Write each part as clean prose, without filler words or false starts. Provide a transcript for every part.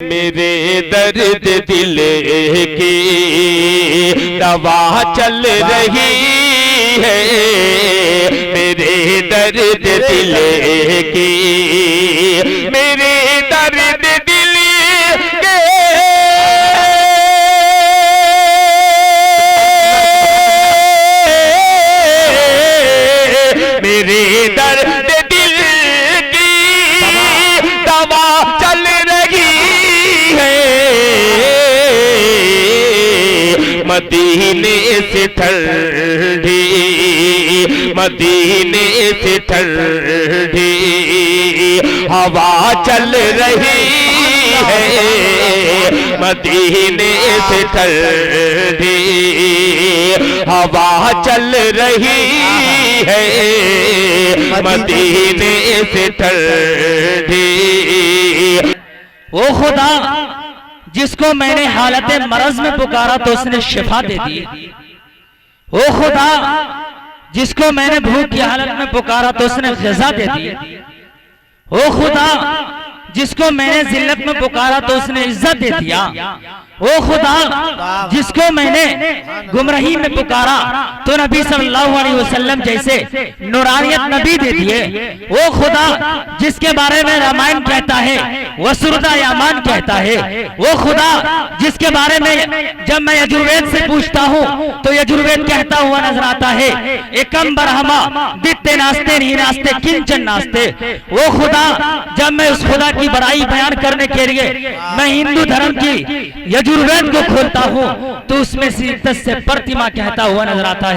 मेरे दर्द दिल की दवा चल रही है, मेरे दर्द दिल की, मेरे दर्द दिल के मेरे दर्द दिल की दवा चल रही है, मदीने से ठंडी, मदीने से ठंडी हवा चल रही है, मदीने से ठंडी हवा चल रही है, मदीने से ठंडी। वो खुदा जिसको मैंने हालत मरज में पुकारा तो उसने शिफा दे दी। वो खुदा जिसको मैंने भूख की हालत में पुकारा तो उसने ग़िज़ा दे दी। वो खुदा जिसको मैंने जिल्लत में पुकारा तो उसने इज्जत दे दिया। वो खुदा जिसको मैंने गुमराही में पुकारा तो नबी सल्लल्लाहु अलैहि वसल्लम जैसे नूरानियत नबी दे दिए। वो खुदा जिसके बारे में रामायण कहता है, वसुरदा यामान कहता है। वो खुदा जिसके बारे में जब मैं यजुर्वेद से पूछता हूँ तो यजुर्वेद कहता हुआ नजर आता है, एकम बरहमा दित्ते नास्ते नहीं नास्ते किंचन नास्ते। वो खुदा जब मैं उस खुदा की बड़ाई बयान करने के लिए मैं हिंदू धर्म की यजुर्वेद को खोलता हूँ तो उसमें सिद्दत से प्रतिमा कहता हुआ नजर आता है।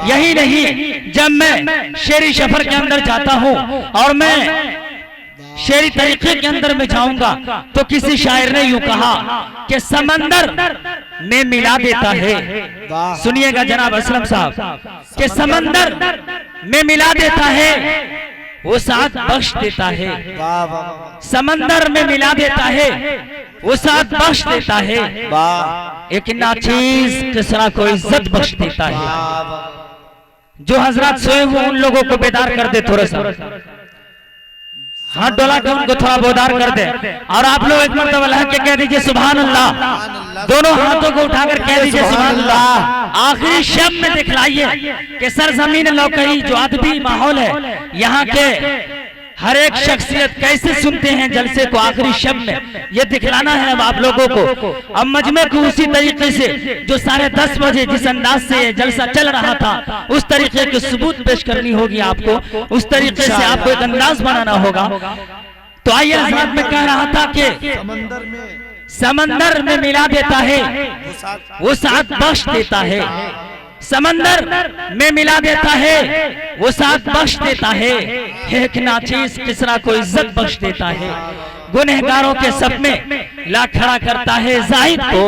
यही नहीं, जब मैं शेरी सफर के अंदर जाता हूँ और मैं शेरी तरीके के अंदर में जाऊंगा तो किसी शायर ने यूं कहा कि समंदर में मिला देता है। सुनिएगा जनाब असलम साहब, कि समंदर में मिला देता है, वो साथ बख्श देता है। समंदर में मिला देता है, वो साथ बख्श देता है। एक नाचीज किसरा को इज्जत बख्श देता है। जो हजरत सोए हुए उन लोगों को बेदार कर दे, थोड़ा सा हाथ डोला के उनको थोड़ा बेदार कर दे। और आप लोग एक मरतबा अल्लाह के कह दीजिए सुभान अल्लाह। दोनों हाथों को उठाकर कह दीजिए सुभान अल्लाह। आखिरी शब में दिखलाइए कि सरजमीन लौकई जो अदबी माहौल है, यहाँ के हर एक शख्सियत कैसे सुनते हैं जलसे को। आखिरी शब में ये दिखलाना है अब आप लोगों को। अब मजमे को उसी तरीके से जो 10:30 बजे जिस अंदाज से ये जलसा चल रहा था उस तरीके के सबूत पेश करनी होगी आपको, उस तरीके से आपको एक अंदाज बनाना होगा। तो आइए हजरत में कह रहा था कि समंदर में मिला देता है, वो साथ बख्श देता है। समंदर में मिला देता है, वो साथ बख्श देता है। एक नाचीज किसरा को इज्जत बख्श देता है। गुनहगारों के सब में ला खड़ा करता है जाहिद को,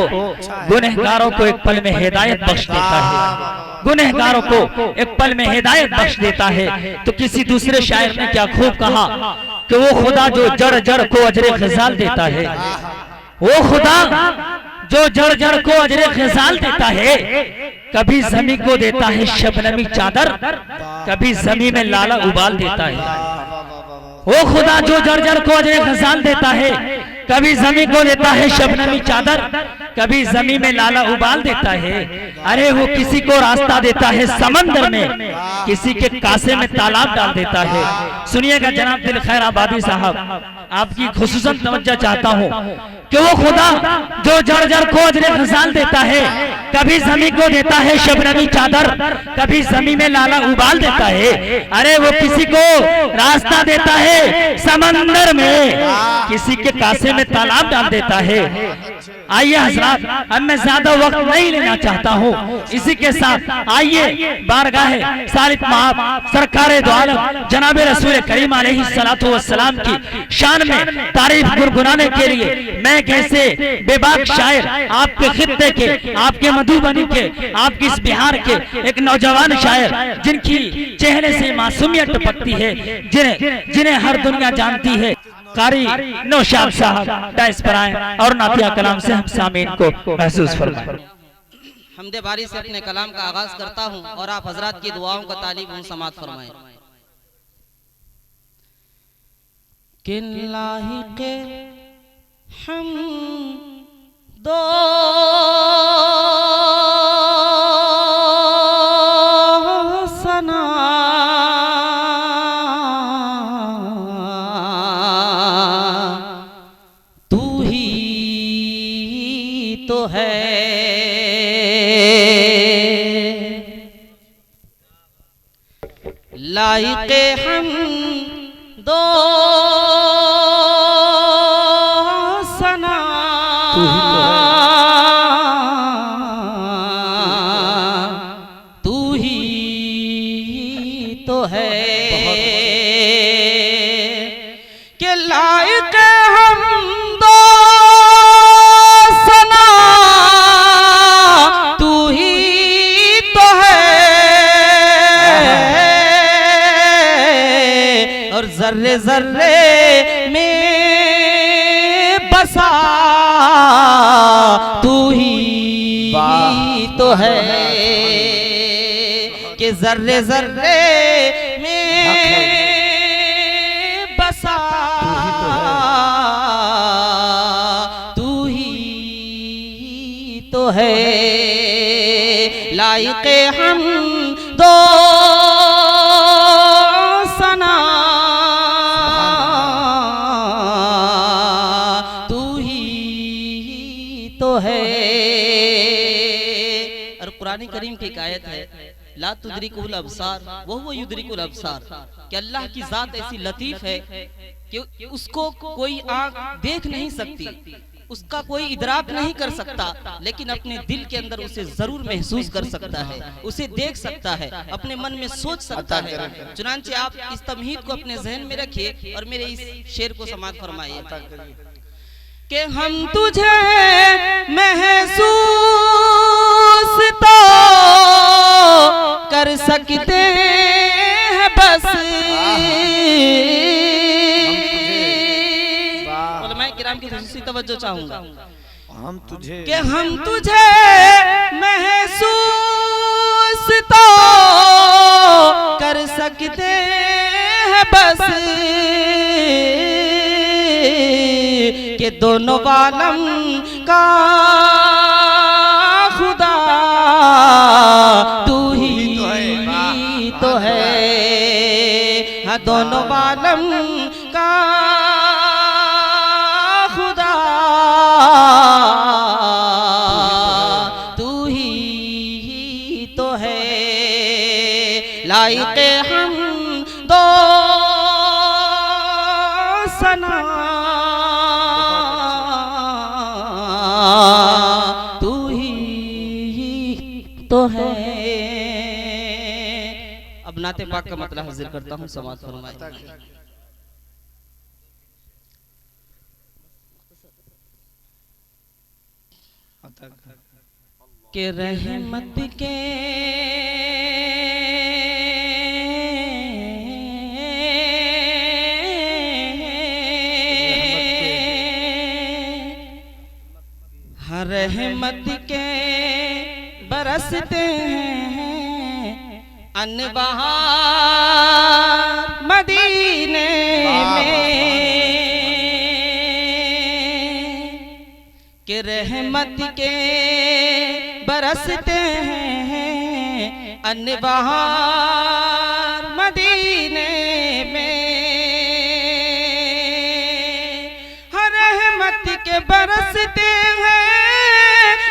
गुनहगारों को एक पल में हिदायत बख्श देता है। गुनहगारों को एक पल में हिदायत बख्श देता है। तो किसी दूसरे शायर ने क्या खूब कहा कि वो खुदा जो जड़ जड़ को अजरे खिजाल देता है। वो खुदा जो जड़ जड़ को अजरे खिजाल देता है, कभी जमी को देता है शबनमी चादर, कभी जमी में लाला उबाल देता है। वो खुदा जो जड़ जड़ को अजरे खिजाल देता है, कभी जमी को देता है शबनमी चादर, कभी जमी में लाला उबाल देता है। अरे वो किसी को रास्ता देता है समंदर में, किसी के कासे में तालाब डाल देता है। सुनिएगा जनाब दिल खैर आबादी साहब, आपकी खुसूसन तवज्जो चाहता हूँ कि वो खुदा जो जड़ जड़ को अजरे खिजाल देता है, कभी जमी को देता है शबनमी चादर, कभी जमी में लाला उबाल देता है। अरे वो किसी को रास्ता देता है समंदर में, किसी के कासे में तालाब डाल देता है। आइए हजरात, अब मैं ज्यादा वक्त नहीं लेना चाहता हूँ, इसी के साथ आइए बारगाह सालिक महब सरकारे दो आलम जनाब रसूल करीम अलैहिस्सलातु वस्सलाम की शान में तारीफ गुनगुनाने के लिए मैं कैसे बेबाक शायर आपके खित्ते के, आपके मधुबनी के, आपकी इस बिहार के एक नौजवान शायर जिनकी चेहरे से मासूमियत टपकती है, जिन्हें हर दुनिया जानती है, कारी नौशाद साहब डाइस पर आए और नातिया कलाम से हम सामीन को महसूस फरमाएं। हमदे बारी से अपने कलाम का आगाज करता हूं और आप हजरात की दुआओं का तालीब समात फरमाएं। कि लाहिक़े हम दो सना तू ही तो है। लाइक़े हम दो सना तू ही तो है कि लाइक़े हम दो सना तू ही तो है। और जर्रे जर्रे में बसा तू ही तो है कि जर्रे जर्रे में बसा तू ही तो है। लाइक़े हम दो सना तू ही तो है। और कुरान करीम की एक आयत है, ला तुदरिकुल अब्सार वहुव युदरिकुल अब्सार, कि अल्लाह की जात ऐसी लतीफ है कि उसको कोई आंख देख नहीं सकती, उसका कोई इदराक नहीं कर सकता, लेकिन अपने दिल के अंदर उसे जरूर महसूस कर सकता है, उसे देख सकता है, अपने मन में सोच सकता है। चुनांचे आप इस तमहीद को अपने जहन में रखिए और मेरे इस शेर को समाअत फरमाइए कि हम तुझे महसूस तो कर सकते हैं बस, उलमाए किराम की खुसूसी तवज्जो चाहूंगा, हम तुझे महसूस तो कर सकते हैं बस, कि दोनों आलम का खुदा तू ही तो है। हाँ, दोनों आलम का खुदा तू ही तो है। लाइक़े हम दो सना तू ही तो है। अब नाते पाक का मतलब हाजिर करता हूँ, समाअत फरमाएं। के रहमत के रहमत के बरसते हैं अनबहार मदीने में, कि रहमत के बरसते हैं अनबहार मदीने में। हर रहमत के बरसते हैं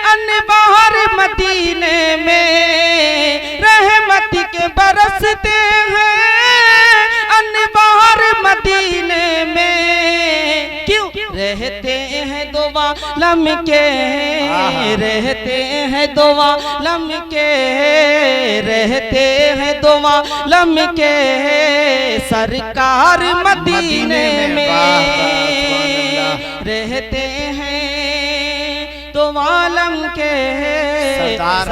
अनबहार मदीने में, रहमत के बरसते हैं अनबहार मदीने में। क्यों रहते हैं दुआ लम के, रहते हैं दुआ लम के, रहते हैं दुआ लम के सरकार मदीने में, रहते हैं तो आलम के सरकार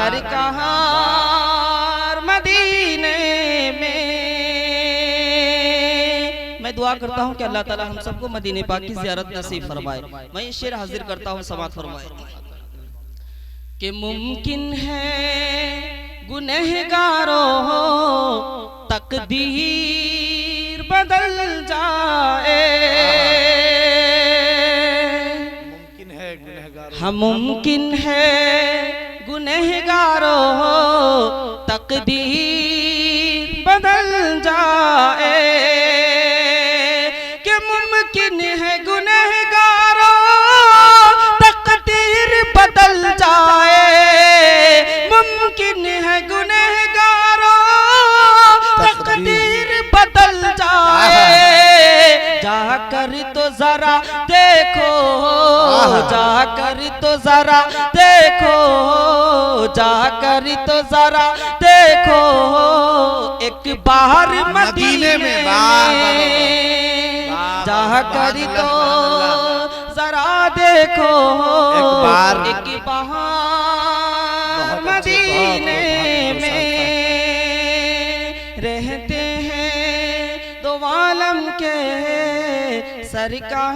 मदीने में। मैं दुआ करता हूँ कि अल्लाह ताला हम सबको मदीने पाक की ज़ियारत नसीब फरमाए। मैं ये शेर हाजिर करता हूँ, समाअत फरमाए कि मुमकिन है गुनहगारों तकदीर बदल जाए, हम मुमकिन है गुनहगारों तकदीर बदल जाए, कि मुमकिन है गुनहगारों तकदीर बदल जाए, मुमकिन है गुनहगारों तकदीर बदल जाए। जाकर तो जरा देखो, जाकर तो जरा देखो, जाकर तो जरा देखो एक बार मदीने में, जाकर तो जरा देखो एक बार मदीने में। रहते हैं दो आलम के सरकार